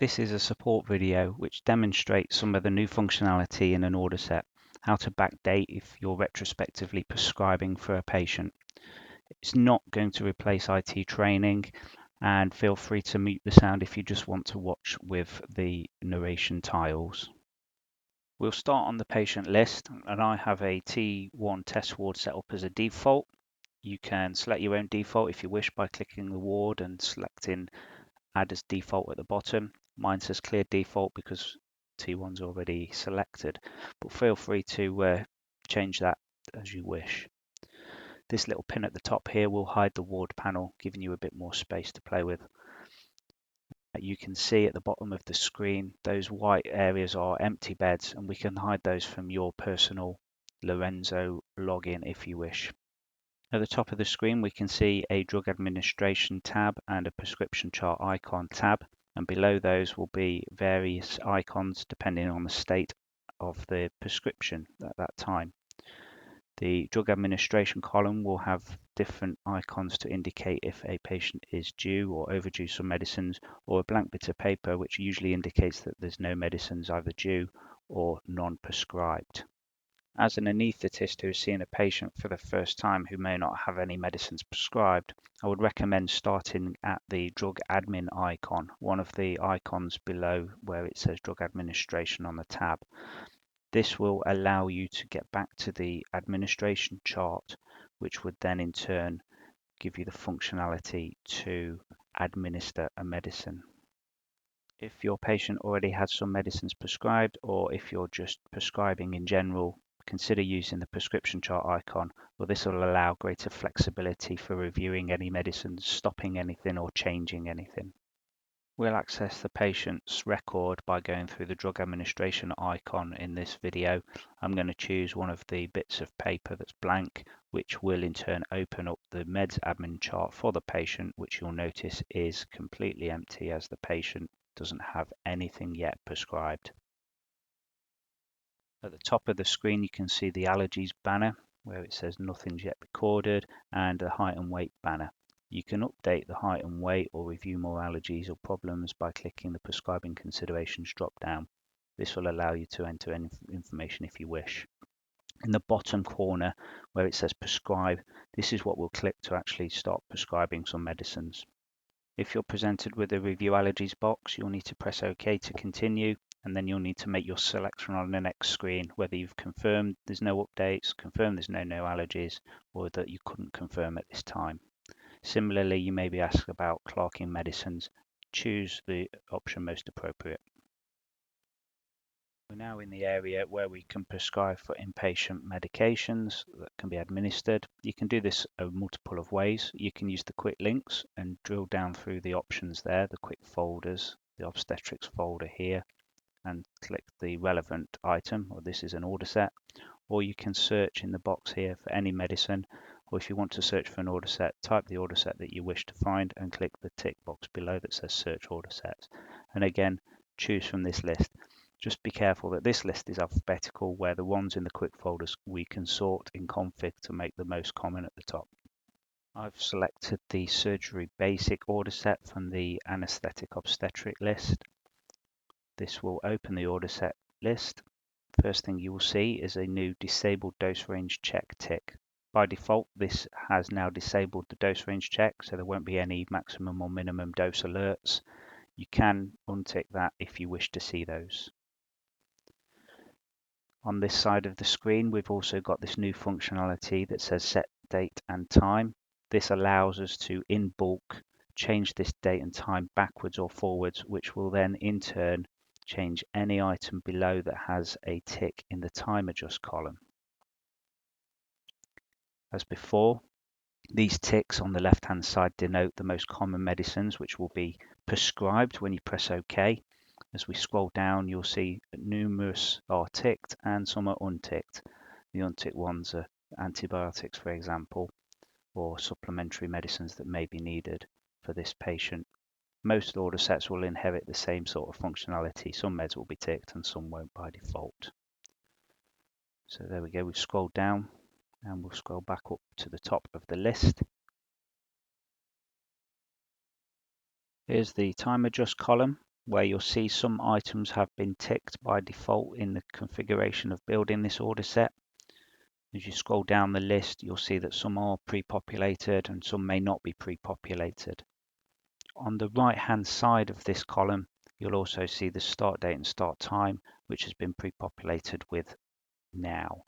This is a support video which demonstrates some of the new functionality in an order set, how to backdate if you're retrospectively prescribing for a patient. It's not going to replace IT training, and feel free to mute the sound if you just want to watch with the narration tiles. We'll start on the patient list, and I have a T1 test ward set up as a default. You can select your own default if you wish by clicking the ward and selecting add as default at the bottom. Mine says clear default because T1's already selected, but feel free to change that as you wish. This little pin at the top here will hide the ward panel, giving you a bit more space to play with. You can see at the bottom of the screen, those white areas are empty beds, and we can hide those from your personal Lorenzo login if you wish. At the top of the screen, we can see a drug administration tab and a prescription chart icon tab, and below those will be various icons depending on the state of the prescription at that time. The drug administration column will have different icons to indicate if a patient is due or overdue some medicines, or a blank bit of paper which usually indicates that there's no medicines either due or non-prescribed. As an anaesthetist who is seeing a patient for the first time who may not have any medicines prescribed, I would recommend starting at the drug admin icon, one of the icons below where it says drug administration on the tab. This will allow you to get back to the administration chart, which would then in turn give you the functionality to administer a medicine. If your patient already has some medicines prescribed, or if you're just prescribing in general, consider using the prescription chart icon, or this will allow greater flexibility for reviewing any medicines, stopping anything or changing anything. We'll access the patient's record by going through the drug administration icon in this video. I'm going to choose one of the bits of paper that's blank, which will in turn open up the meds admin chart for the patient, which you'll notice is completely empty as the patient doesn't have anything yet prescribed. At the top of the screen, you can see the Allergies banner where it says nothing's yet recorded, and the height and weight banner. You can update the height and weight or review more allergies or problems by clicking the prescribing considerations drop down. This will allow you to enter any information if you wish. In the bottom corner where it says prescribe, this is what we'll click to actually start prescribing some medicines. If you're presented with a review allergies box, you'll need to press OK to continue, and then you'll need to make your selection on the next screen, whether you've confirmed there's no updates, confirmed there's no allergies, or that you couldn't confirm at this time. Similarly, you may be asked about clerking medicines. Choose the option most appropriate. We're now in the area where we can prescribe for inpatient medications that can be administered. You can do this multiple of ways. You can use the quick links and drill down through the options there, the quick folders, the obstetrics folder here, and click the relevant item, or this is an order set, or you can search in the box here for any medicine, or if you want to search for an order set, type the order set that you wish to find and click the tick box below that says search order sets, and again choose from this list. Just be careful that this list is alphabetical, where the ones in the quick folders we can sort in config to make the most common at the top. I've selected the surgery basic order set from the anaesthetic obstetric list. This will open the order set list. First thing you will see is a new disabled dose range check tick. By default, this has now disabled the dose range check, so there won't be any maximum or minimum dose alerts. You can untick that if you wish to see those. On this side of the screen, we've also got this new functionality that says set date and time. This allows us to, in bulk, change this date and time backwards or forwards, which will then in turn change any item below that has a tick in the time adjust column. As before, these ticks on the left hand side denote the most common medicines which will be prescribed when you press OK. As we scroll down, you'll see numerous are ticked and some are unticked. The unticked ones are antibiotics, for example, or supplementary medicines that may be needed for this patient. Most order sets will inherit the same sort of functionality. Some meds will be ticked and some won't by default. So there we go, we've scrolled down and we'll scroll back up to the top of the list. Here's the time adjust column. where you'll see some items have been ticked by default in the configuration of building this order set. As you scroll down the list, you'll see that some are pre-populated and some may not be pre-populated. On the right hand side of this column, you'll also see the start date and start time, which has been pre-populated with now.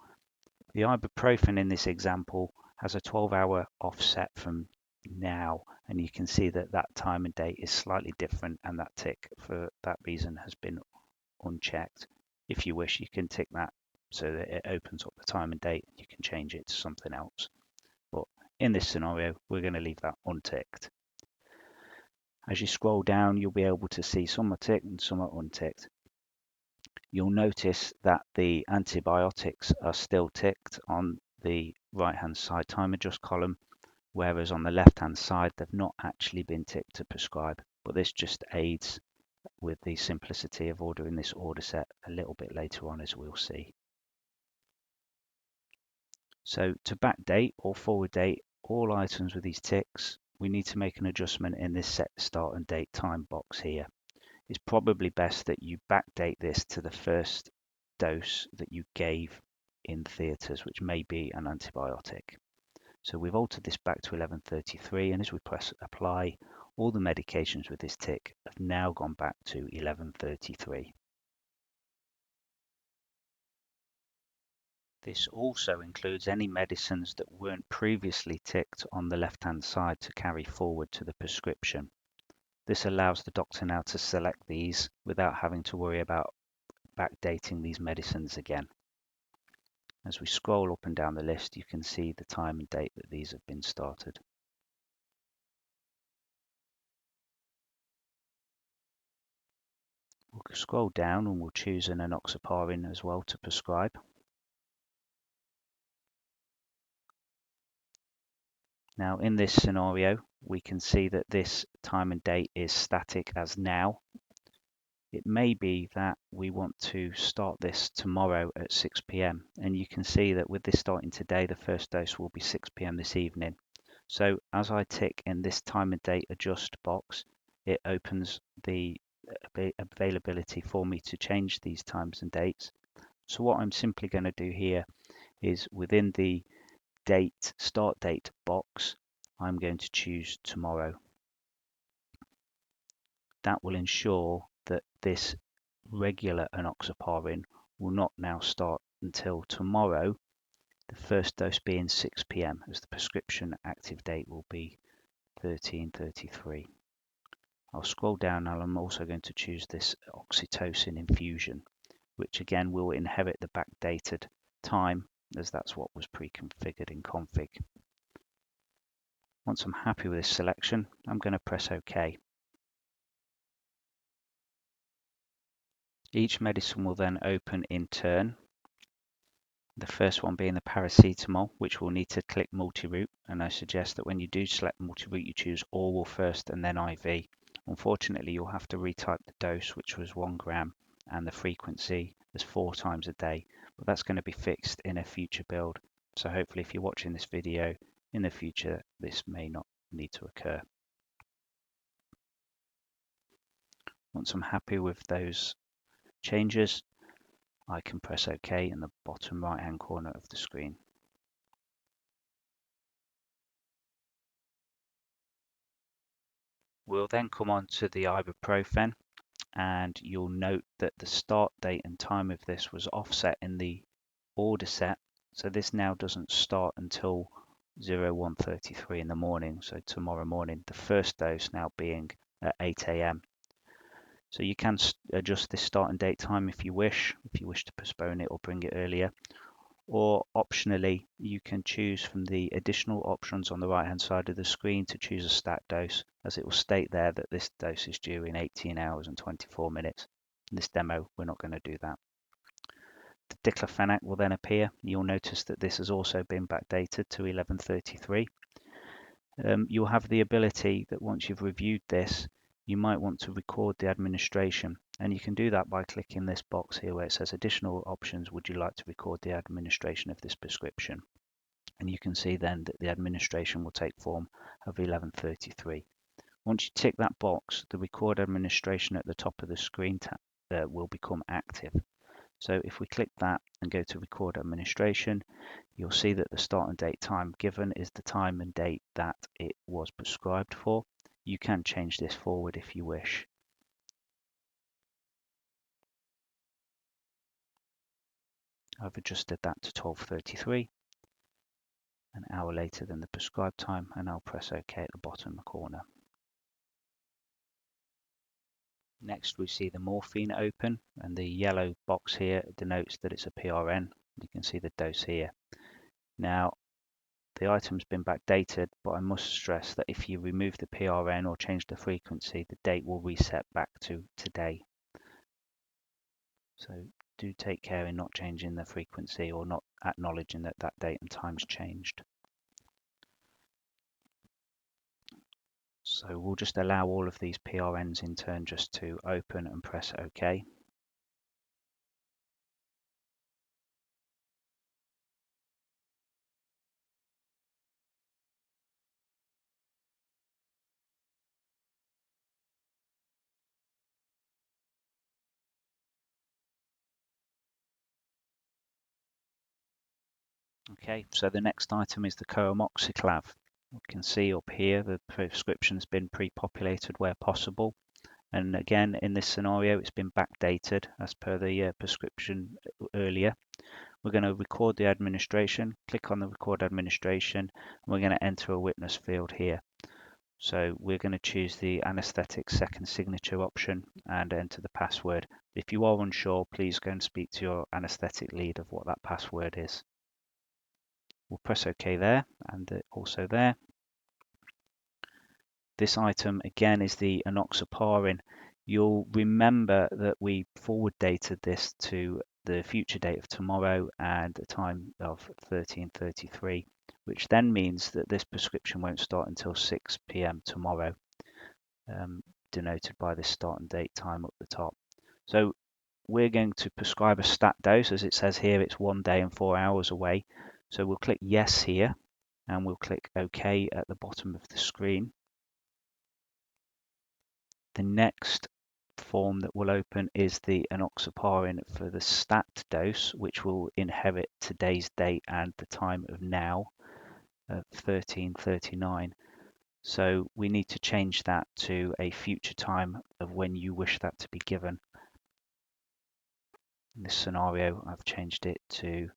The ibuprofen in this example has a 12-hour offset from now, and you can see that that time and date is slightly different, and that tick for that reason has been unchecked. If you wish, you can tick that so that it opens up the time and date. You can change it to something else, but in this scenario we're going to leave that unticked. As you scroll down, you'll be able to see some are ticked and some are unticked. You'll notice that the antibiotics are still ticked on the right hand side time adjust column, whereas on the left hand side they've not actually been ticked to prescribe, but this just aids with the simplicity of ordering this order set a little bit later on, as we'll see. So to backdate or forward date all items with these ticks, we need to make an adjustment in this set start and date time box here. It's probably best that you backdate this to the first dose that you gave in theatres, which may be an antibiotic. So we've altered this back to 11:33, and as we press apply, all the medications with this tick have now gone back to 11:33. This also includes any medicines that weren't previously ticked on the left-hand side to carry forward to the prescription. This allows the doctor now to select these without having to worry about backdating these medicines again. As we scroll up and down the list, you can see the time and date that these have been started. We'll scroll down and we'll choose an enoxaparin as well to prescribe. Now in this scenario, we can see that this time and date is static as now. It may be that we want to start this tomorrow at 6 p.m. and you can see that with this starting today, the first dose will be 6 p.m. this evening. So as I tick in this time and date adjust box, it opens the availability for me to change these times and dates. So what I'm simply going to do here is within the start date box, I'm going to choose tomorrow. That will ensure that this regular enoxaparin will not now start until tomorrow, the first dose being 6 p.m. as the prescription active date will be 13:33. I'll scroll down and I'm also going to choose this oxytocin infusion, which again will inherit the backdated time as that's what was pre-configured in config. Once I'm happy with this selection, I'm going to press OK. Each medicine will then open in turn. The first one being the paracetamol, which will need to click multi-route, and I suggest that when you do select multi-route you choose oral first and then IV. Unfortunately you'll have to retype the dose, which was 1 gram, and the frequency as 4 times a day, but that's going to be fixed in a future build, so hopefully if you're watching this video in the future this may not need to occur. Once I'm happy with those changes, I can press OK in the bottom right hand corner of the screen. We'll then come on to the ibuprofen, and you'll note that the start date and time of this was offset in the order set, so this now doesn't start until 01:33 in the morning, so tomorrow morning, the first dose now being at 8 a.m. So you can adjust this start and date time if you wish to postpone it or bring it earlier, or optionally you can choose from the additional options on the right hand side of the screen to choose a stat dose, as it will state there that this dose is due in 18 hours and 24 minutes. In this demo we're not going to do that. The diclofenac will then appear. You'll notice that this has also been backdated to 11:33. You'll have the ability that once you've reviewed this, you might want to record the administration, and you can do that by clicking this box here where it says additional options, would you like to record the administration of this prescription, and you can see then that the administration will take form of 11:33. Once you tick that box, the record administration at the top of the screen tab will become active. So if we click that and go to record administration, you'll see that the start and date time given is the time and date that it was prescribed for. You can change this forward if you wish. I've adjusted that to 12:33, an hour later than the prescribed time, and I'll press OK at the bottom corner. Next, we see the morphine open, and the yellow box here denotes that it's a PRN. You can see the dose here. Now, the item's been backdated, but I must stress that if you remove the PRN or change the frequency, the date will reset back to today. So do take care in not changing the frequency or not acknowledging that that date and time's changed. So we'll just allow all of these PRNs in turn just to open and press OK. Okay, so the next item is the co-amoxiclav. You can see up here the prescription's been pre-populated where possible. And again, in this scenario, it's been backdated as per the prescription earlier. We're going to record the administration, click on the record administration, and we're going to enter a witness field here. So we're going to choose the anaesthetic second signature option and enter the password. If you are unsure, please go and speak to your anaesthetic lead of what that password is. We'll press OK there and also there. This item again is the enoxaparin. You'll remember that we forward dated this to the future date of tomorrow and a time of 13:33, which then means that this prescription won't start until 6 p.m. tomorrow, denoted by this start and date time up the top. So we're going to prescribe a stat dose. As it says here, it's 1 day and 4 hours away. So we'll click yes here and we'll click OK at the bottom of the screen. The next form that will open is the enoxaparin for the stat dose, which will inherit today's date and the time of now at 13:39. So we need to change that to a future time of when you wish that to be given. In this scenario, I've changed it to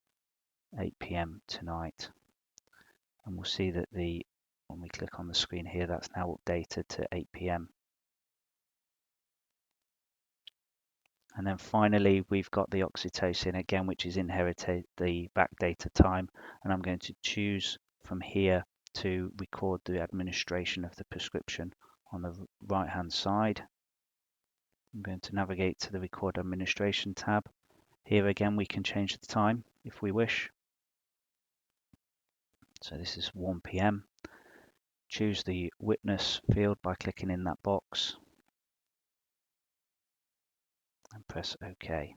8 p.m. tonight. And we'll see that when we click on the screen here, that's now updated to 8 p.m. And then finally, we've got the oxytocin again, which is inherited the backdated time. And I'm going to choose from here to record the administration of the prescription on the right hand side. I'm going to navigate to the record administration tab. Here again, we can change the time if we wish. So this is 1 p.m. Choose the witness field by clicking in that box and press OK.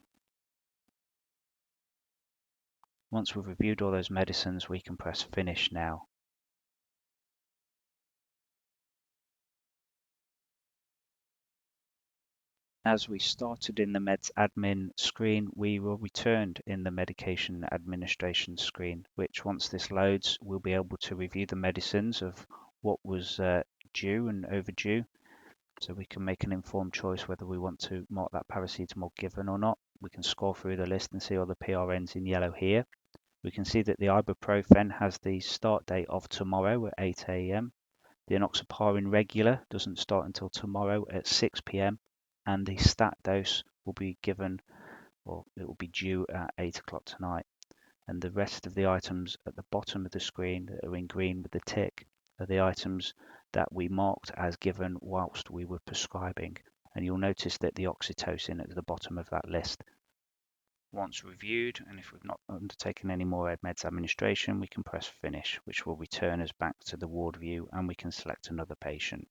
Once we've reviewed all those medicines, we can press finish now. As we started in the meds admin screen, we were returned in the medication administration screen, which once this loads, we'll be able to review the medicines of what was due and overdue. So we can make an informed choice whether we want to mark that paracetamol given or not. We can scroll through the list and see all the PRNs in yellow here. We can see that the ibuprofen has the start date of tomorrow at 8 a.m. The enoxaparin regular doesn't start until tomorrow at 6 p.m. and the stat dose will be given, or it will be due at 8 o'clock tonight. And the rest of the items at the bottom of the screen that are in green with the tick are the items that we marked as given whilst we were prescribing. And you'll notice that the oxytocin at the bottom of that list. Once reviewed, and if we've not undertaken any more meds administration, we can press finish, which will return us back to the ward view and we can select another patient.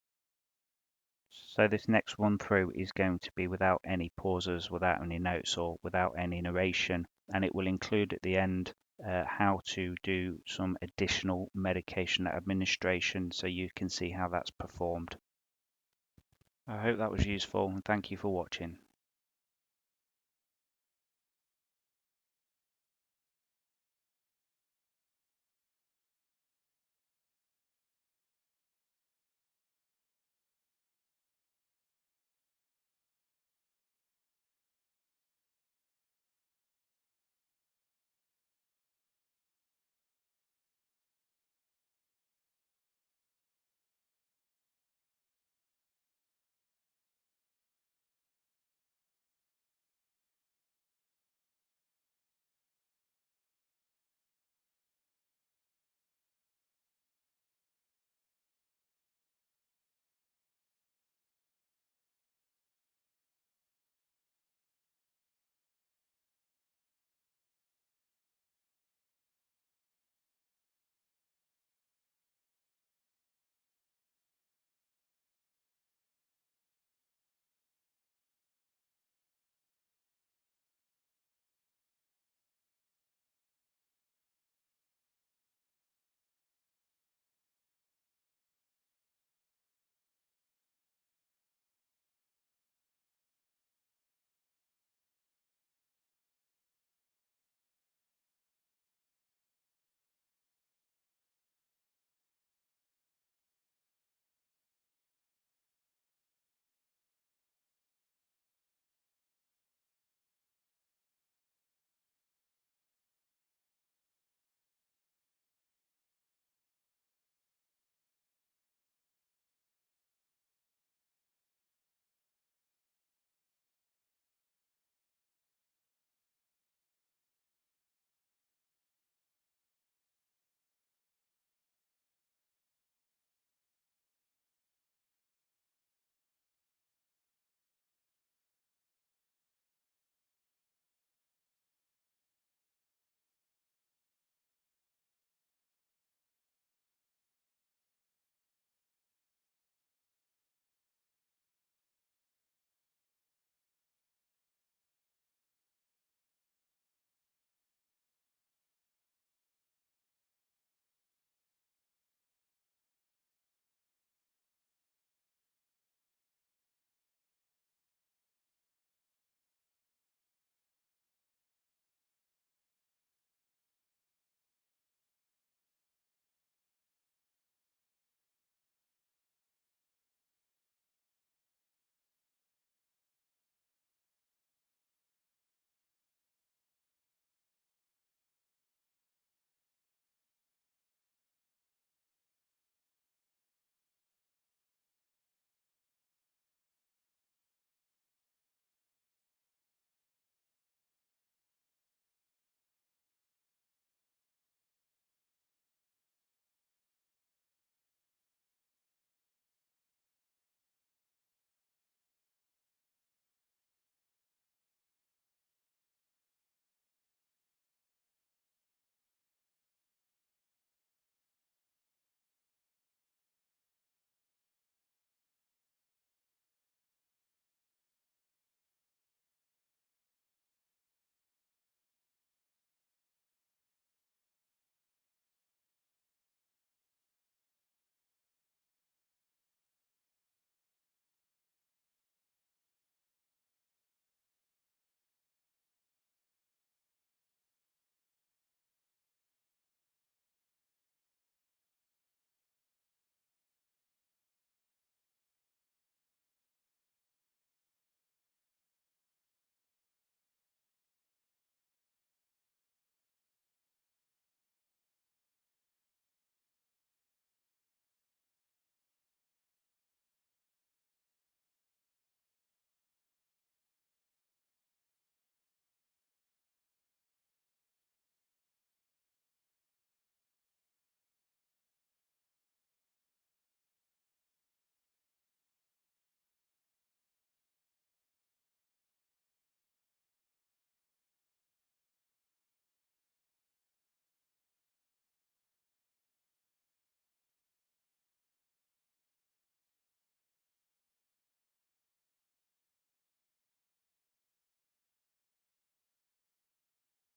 So this next run through is going to be without any pauses, without any notes or without any narration, and it will include at the end how to do some additional medication administration so you can see how that's performed. I hope that was useful and thank you for watching.